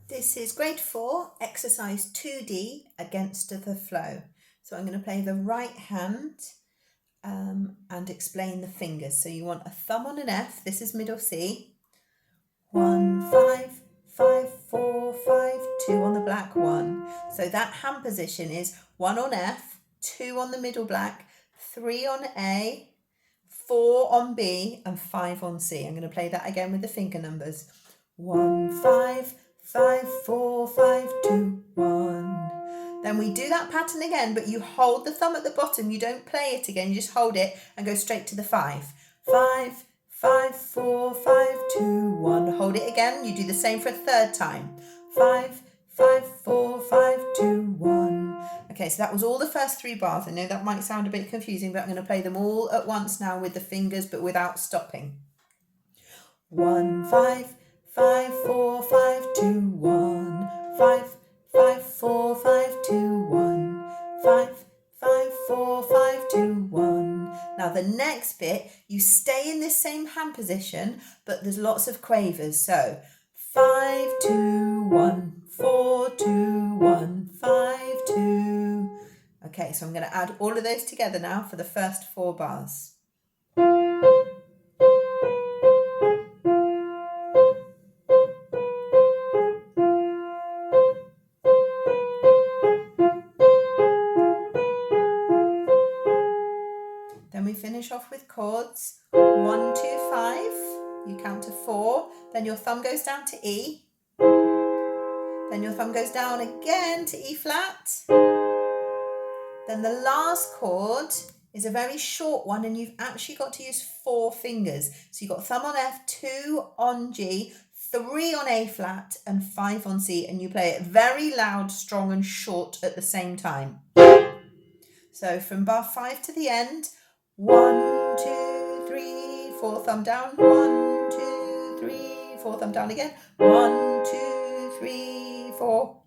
This is grade 4, exercise 2D, against the flow. So I'm going to play the right hand and explain the fingers. So you want a thumb on an F, this is middle C. 1, 5, 5, 4, 5, 2 on the black 1. So that hand position is 1 on F, 2 on the middle black, 3 on A, 4 on B and 5 on C. I'm going to play that again with the finger numbers. 1, 5, 5, 4, 5, 2, 1. Then we do that pattern again, but you hold the thumb at the bottom. You don't play it again. You just hold it and go straight to the 5. 5, 5, 4, 5, 2, 1. Hold it again. You do the same for a third time. 5, 5, 4, 5, 2, 1. Okay, so that was all the first 3 bars. I know that might sound a bit confusing, but I'm going to play them all at once now with the fingers, but without stopping. 1, 5, 5, 4, 5, 2, 1. 5, 5, 4, 5, 2, 1. 5, 5, 4, 5, 2, 1. Now the next bit, you stay in this same hand position, but there's lots of quavers. So 5, 2, 1, 4, 2, 1, 5, 2. Okay, so I'm going to add all of those together now for the first 4 bars. Then we finish off with chords 1, 2, 5. You count to 4. Then your thumb goes down to E. Then your thumb goes down again to E flat. Then the last chord is a very short one and you've actually got to use 4 fingers. So you've got thumb on F, 2 on G, 3 on A flat and 5 on C, and you play it very loud, strong and short at the same time. So from bar 5 to the end, 1, 2, 3, 4, thumb down, 1, 2, 3, 4, thumb down again, 1, 2, 3, 4.